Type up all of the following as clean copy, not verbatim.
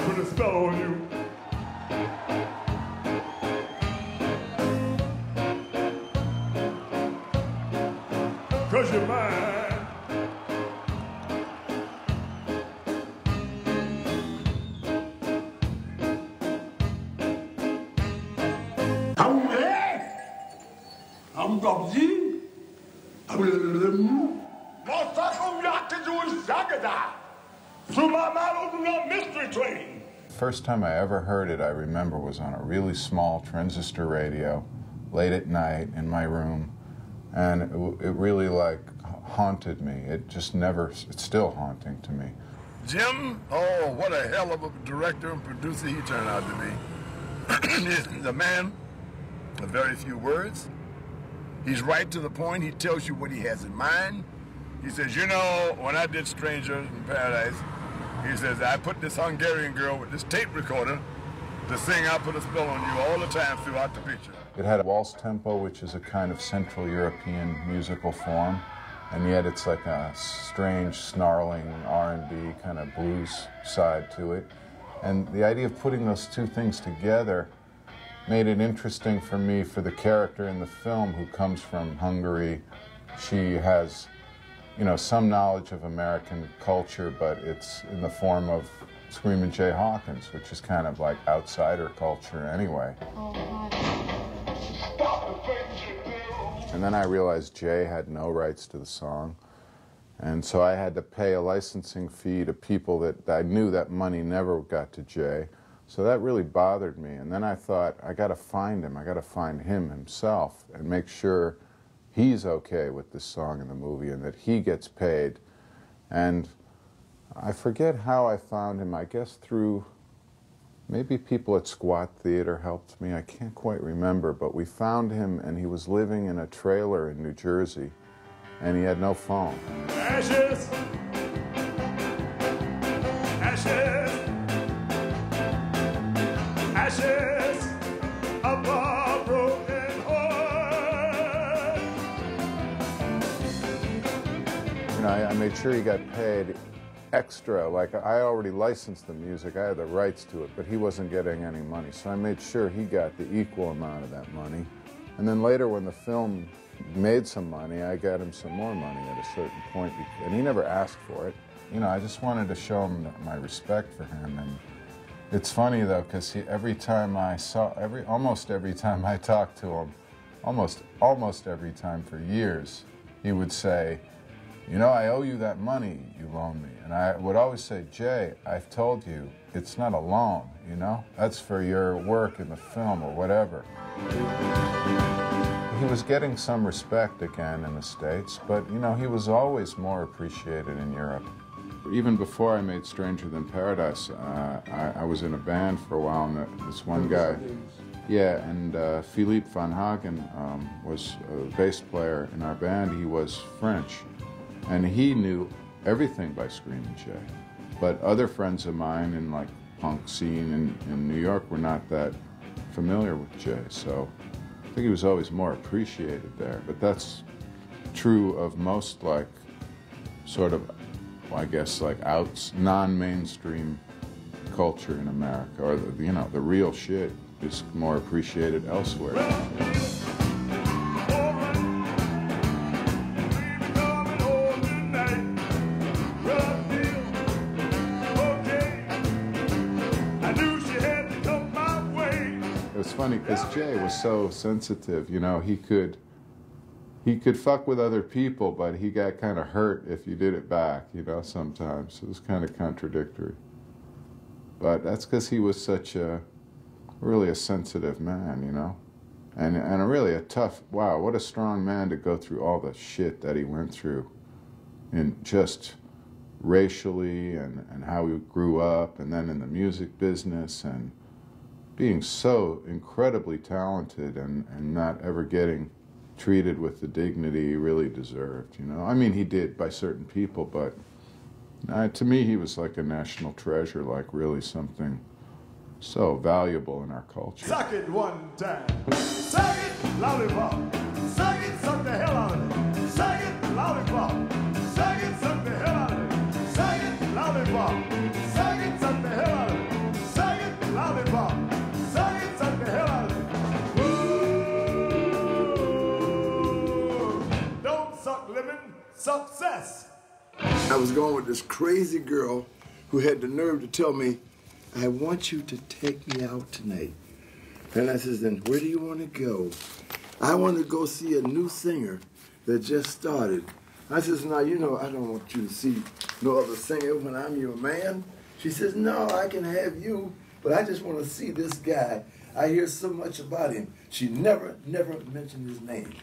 put a spell on you. Cause you're mine. I'm Gobzi. Mystery train. First time I ever heard it, I remember, was on a really small transistor radio, late at night in my room, and it really like haunted me. It just never, it's still haunting to me. Jim, oh, what a hell of a director and producer he turned out to be. He's a man of very few words. He's right to the point. He tells you what he has in mind. He says, you know, when I did Strangers in Paradise, he says, I put this Hungarian girl with this tape recorder to sing I Put a Spell on You all the time throughout the picture. It had a waltz tempo, which is a kind of Central European musical form, and yet it's like a strange, snarling R&B kind of blues side to it. And the idea of putting those two things together made it interesting for me, for the character in the film who comes from Hungary. She has, you know, some knowledge of American culture, but it's in the form of Screamin Jay Hawkins, which is kind of like outsider culture anyway. And then I realized Jay had no rights to the song, and so I had to pay a licensing fee to people that I knew that money never got to Jay. So that really bothered me, and then I thought, I gotta find him, I gotta find him himself and make sure he's okay with this song in the movie and that he gets paid. And I forget how I found him. I guess through maybe people at Squat Theater helped me. I can't quite remember, but we found him and he was living in a trailer in New Jersey and he had no phone. Ashes, ashes, ashes of a broken heart. You know, I made sure he got paid extra. Like, I already licensed the music, I had the rights to it, but he wasn't getting any money. So I made sure he got the equal amount of that money. And then later when the film made some money, I got him some more money at a certain point, and he never asked for it. You know, I just wanted to show him my respect for him. And it's funny though, because every time I saw, almost every time I talked to him, almost every time for years, he would say, you know, I owe you that money you loaned me. And I would always say, Jay, I've told you, it's not a loan, you know? That's for your work in the film or whatever. He was getting some respect again in the States, but, you know, he was always more appreciated in Europe. Even before I made Stranger Than Paradise, I was in a band for a while, and this one guy, yeah, and Philippe Van Hagen was a bass player in our band. He was French. And he knew everything by Screamin Jay. But other friends of mine in like punk scene in New York were not that familiar with Jay. So I think he was always more appreciated there. But that's true of most like sort of, I guess, like non-mainstream culture in America, or the, you know, the real shit is more appreciated elsewhere. It's funny because Jay was so sensitive, you know, he could fuck with other people, but he got kind of hurt if you did it back, you know, sometimes. It was kind of contradictory. But that's because he was such really a sensitive man, you know, and really a tough, wow, what a strong man to go through all the shit that he went through, in just racially and how he grew up, and then in the music business, and being so incredibly talented and not ever getting treated with the dignity he really deserved, you know. I mean, he did by certain people, but to me he was like a national treasure, like really something so valuable in our culture. Suck it one time. Suck it, lollipop. Suck it, suck the hell out of it. Suck it, lollipop. Suck it, suck the hell out of it. Suck it, lollipop. Suck it, suck the hell out of it. success. I was going with this crazy girl who had the nerve to tell me, I want you to take me out tonight. And I says, then where do you want to go? I want to go see a new singer that just started. I says, now, you know, I don't want you to see no other singer when I'm your man. She says, no, I can have you, but I just want to see this guy. I hear so much about him. She never mentioned his name.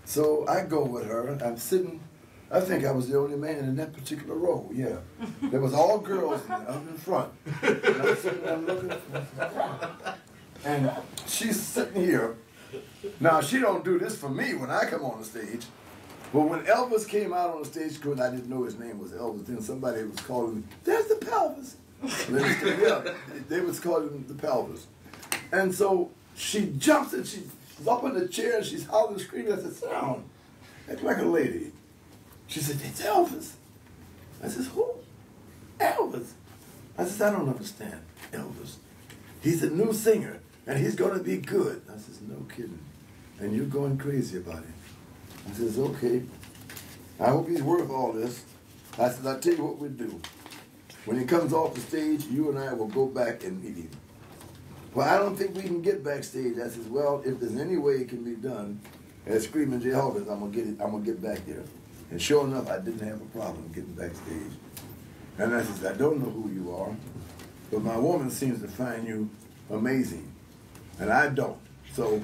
So I go with her. I'm sitting, I think I was the only man in that particular row, yeah. There was all girls up in front. And I'm sitting there looking. And she's sitting here. Now, she don't do this for me when I come on the stage. But when Elvis came out on the stage, because I didn't know his name was Elvis, then somebody was calling me, there's the pelvis. They was calling him the pelvis. And so she jumps and she's up in the chair and she's hollering and screaming. I said, sit down. Act like a lady. She said, it's Elvis. I said, who? Elvis. I said, I don't understand Elvis. He's a new singer and he's going to be good. I said, no kidding. And you're going crazy about him. I says, okay. I hope he's worth all this. I said, I'll tell you what we'll do. When he comes off the stage, you and I will go back and meet him. Well, I don't think we can get backstage. I says, well, if there's any way it can be done, at Screamin Jay Hawkins, I'm gonna get back there. And sure enough, I didn't have a problem getting backstage. And I says, I don't know who you are, but my woman seems to find you amazing. And I don't. So,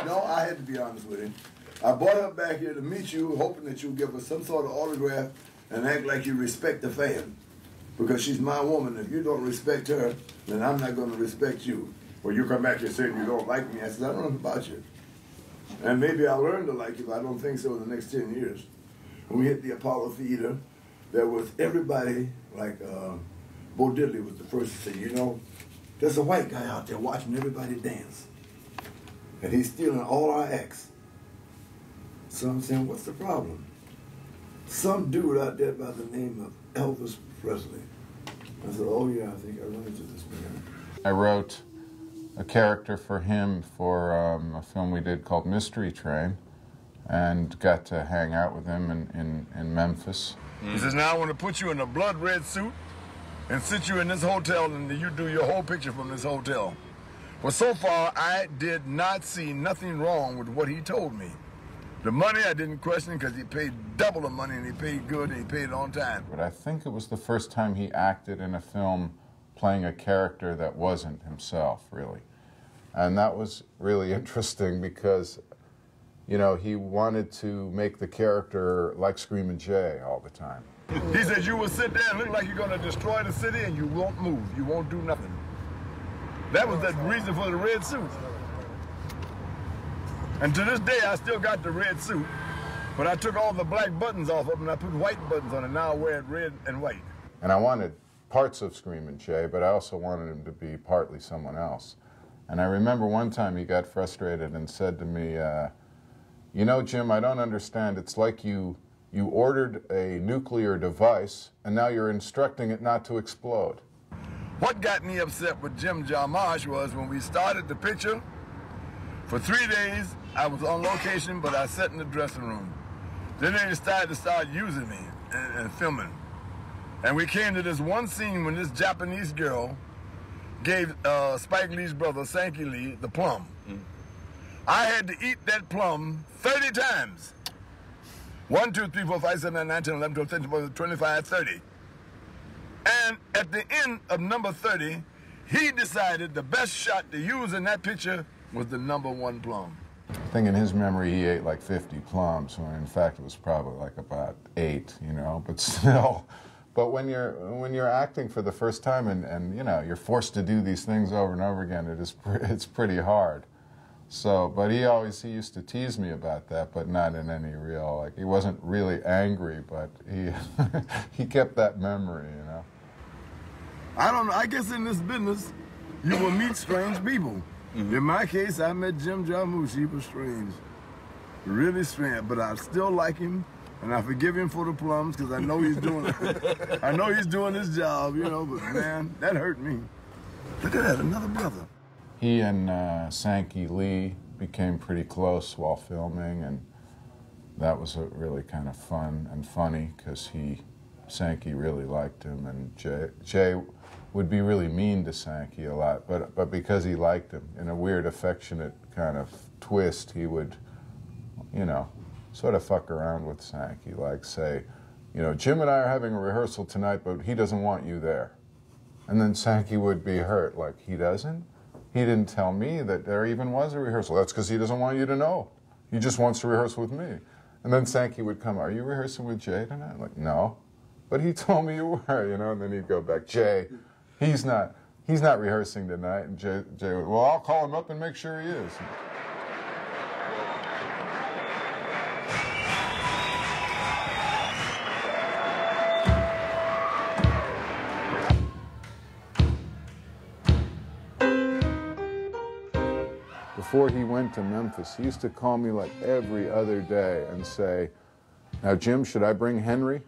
no, I had to be honest with him. I brought her back here to meet you, hoping that you'll give her some sort of autograph and act like you respect the fan. Because she's my woman. If you don't respect her, then I'm not going to respect you. Or you come back here saying you don't like me. I said, I don't know about you. And maybe I'll learn to like you, but I don't think so in the next 10 years. When we hit the Apollo Theater, there was everybody, like Bo Diddley was the first to say, you know, there's a white guy out there watching everybody dance. And he's stealing all our acts. So I'm saying, what's the problem? Some dude out there by the name of Elvis Presley. I said, oh yeah, I think I run into this man. I wrote a character for him for a film we did called Mystery Train, and got to hang out with him in Memphis. He says, now I want to put you in a blood red suit and sit you in this hotel and you do your whole picture from this hotel. Well, so far, I did not see nothing wrong with what he told me. The money I didn't question because he paid double the money and he paid good and he paid on time. But I think it was the first time he acted in a film playing a character that wasn't himself, really. And that was really interesting because, you know, he wanted to make the character like Screamin Jay all the time. He said, you will sit there and look like you're going to destroy the city and you won't move. You won't do nothing. That was the reason for the red suit. And to this day, I still got the red suit, but I took all the black buttons off of it and I put white buttons on it. Now I wear it red and white. And I wanted parts of Screamin Jay, but I also wanted him to be partly someone else. And I remember one time he got frustrated and said to me, you know, Jim, I don't understand. It's like you ordered a nuclear device and now you're instructing it not to explode. What got me upset with Jim Jarmusch was when we started the picture, for 3 days, I was on location, but I sat in the dressing room. Then they decided to start using me and filming. And we came to this one scene when this Japanese girl gave Spike Lee's brother, Sankey Lee, the plum. I had to eat that plum 30 times. 1, 2, 3, 4, 5, 7, 8, 9, 10, 11, 12, 13, 14, 25, 30. And at the end of number 30, he decided the best shot to use in that picture was the #1 plum. I think in his memory he ate like 50 plums, when in fact it was probably like about 8, you know, but still. But when you're acting for the first time and you know, you're forced to do these things over and over again, it's pretty hard. So, but he used to tease me about that, but not in any real, like, he wasn't really angry, but he kept that memory, you know. I don't know, I guess in this business, you will meet strange people. In my case, I met Jim Jarmusch. He was strange, really strange, but I still like him, and I forgive him for the plums because I know he's doing it. I know he's doing his job, you know. But man, that hurt me. Look at that, another brother. He and Sankey Lee became pretty close while filming, and that was really kind of fun and funny because Sankey really liked him, and Jay would be really mean to Sankey a lot, but because he liked him, in a weird affectionate kind of twist, he would, you know, sort of fuck around with Sankey, like say, you know, Jim and I are having a rehearsal tonight, but he doesn't want you there. And then Sankey would be hurt, like, he doesn't? He didn't tell me that there even was a rehearsal. That's because he doesn't want you to know. He just wants to rehearse with me. And then Sankey would come, are you rehearsing with Jay tonight? I'm like, no. But he told me you were, you know, and then he'd go back, Jay, he's not rehearsing tonight. And Jay would, well, I'll call him up and make sure he is. Before he went to Memphis, he used to call me like every other day and say, now, Jim, should I bring Henry?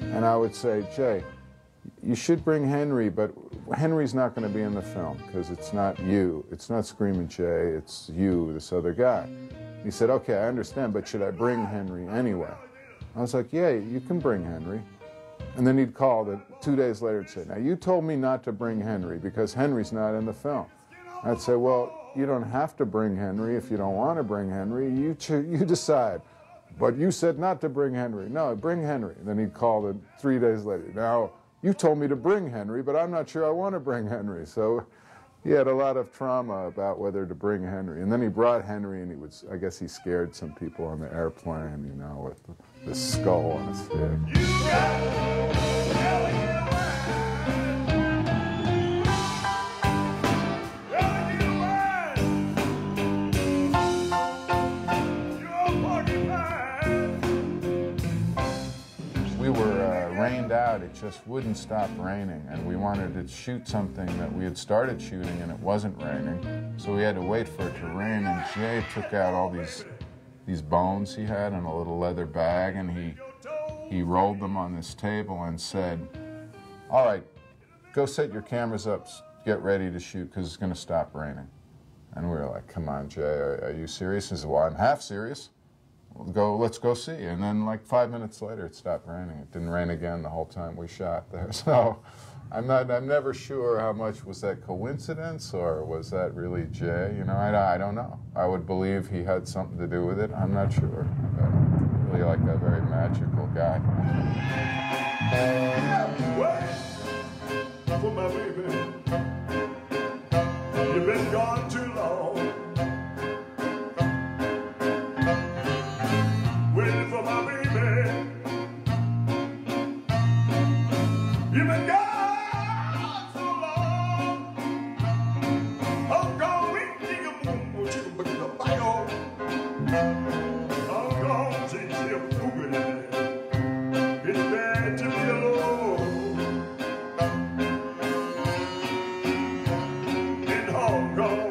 And I would say, Jay, you should bring Henry, but Henry's not going to be in the film because it's not you. It's not Screamin Jay. It's you, this other guy. He said, okay, I understand, but should I bring Henry anyway? I was like, yeah, you can bring Henry. And then he'd call 2 days later and say, now, you told me not to bring Henry because Henry's not in the film. I'd say, well, you don't have to bring Henry if you don't want to bring Henry. You decide. But you said not to bring Henry. No, bring Henry. Then he'd call 3 days later. Now, you told me to bring Henry, but I'm not sure I want to bring Henry. So he had a lot of trauma about whether to bring Henry. And then he brought Henry, and I guess he scared some people on the airplane, you know, with the skull on a stick. Rained out, it just wouldn't stop raining, and we wanted to shoot something that we had started shooting and it wasn't raining, so we had to wait for it to rain. And Jay took out all these bones he had in a little leather bag, and he rolled them on this table and said, all right, go set your cameras up, get ready to shoot because it's going to stop raining. And we were like, come on, Jay, are you serious? He said, well, I'm half serious. Let's go see. And then like 5 minutes later, it stopped raining. It didn't rain again the whole time we shot there. So I'm never sure how much was that coincidence or was that really Jay. You know, I don't know. I would believe he had something to do with it. I'm not sure. But really like a very magical guy. For my baby, you've been gone too long. Waiting for my baby. You've been gone so long. I'm gone with nigga boom, chicken but the bio. I'm gone change your boogie. It's bad to be alone in Hong Kong.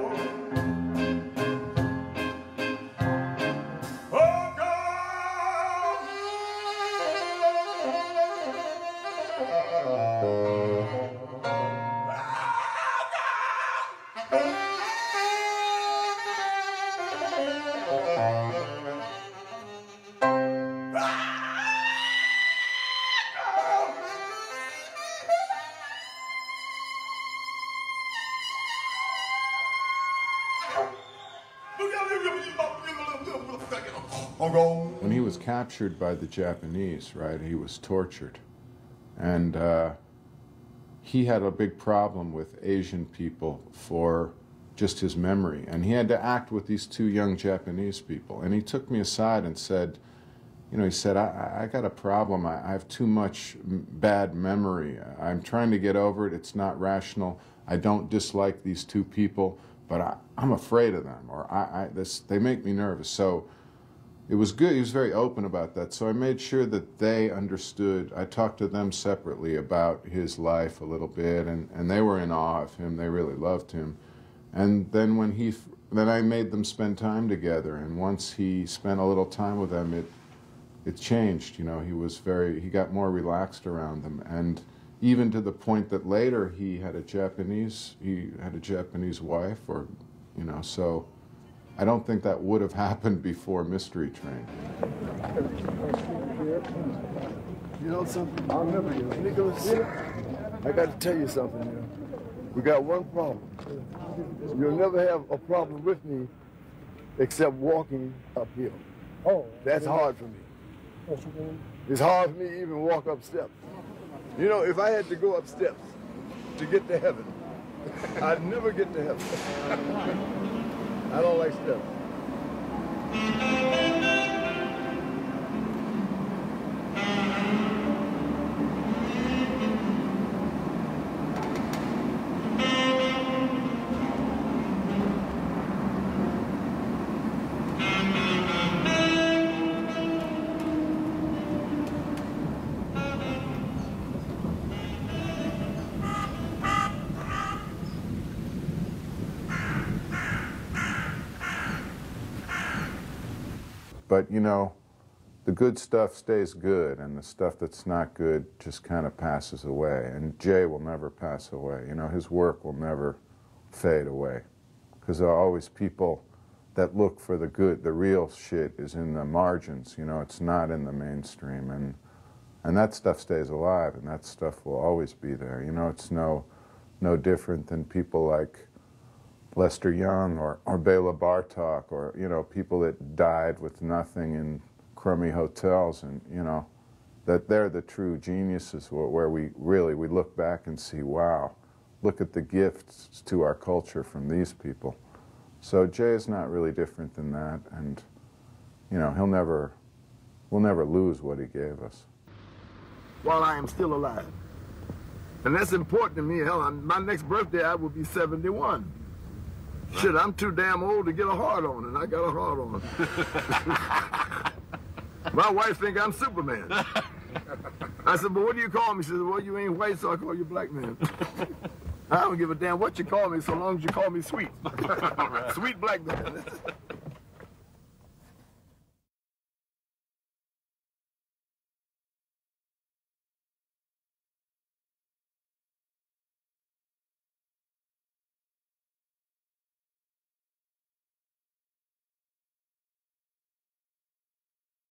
When he was captured by the Japanese, right, he was tortured. And he had a big problem with Asian people for just his memory. And he had to act with these two young Japanese people. And he took me aside and said, you know, he said, I got a problem. I have too much bad memory. I'm trying to get over it. It's not rational. I don't dislike these two people, but I'm afraid of them, or they make me nervous. So it was good. He was very open about that. So I made sure that they understood. I talked to them separately about his life a little bit, and they were in awe of him. They really loved him. And then then I made them spend time together. And once he spent a little time with them, it changed. You know, he got more relaxed around them, and even to the point that later he had a Japanese wife, or, you know, so I don't think that would have happened before Mystery Train. You know something? I'll never get it. Nicholas, I got to tell you something here. We got one problem. You'll never have a problem with me except walking uphill. Oh. That's hard for me. It's hard for me to even walk up steps. You know, if I had to go up steps to get to heaven, I'd never get to heaven. I don't like steps. But, you know, the good stuff stays good, and the stuff that's not good just kind of passes away. And Jay will never pass away. You know, his work will never fade away. Because there are always people that look for the good. The real shit is in the margins, you know, it's not in the mainstream. And that stuff stays alive, and that stuff will always be there. You know, it's no different than people like Lester Young or Bela Bartok, or, you know, people that died with nothing in crummy hotels, and, you know, that they're the true geniuses where we look back and see, wow, look at the gifts to our culture from these people. So Jay is not really different than that, and, you know, we'll never lose what he gave us. While I am still alive. And that's important to me. Hell, on my next birthday, I will be 71. Shit, I'm too damn old to get a hard on, and I got a hard on. My wife think I'm Superman. I said, but what do you call me? She said, well, you ain't white, so I call you black man. I don't give a damn what you call me, so long as you call me sweet. Sweet black man.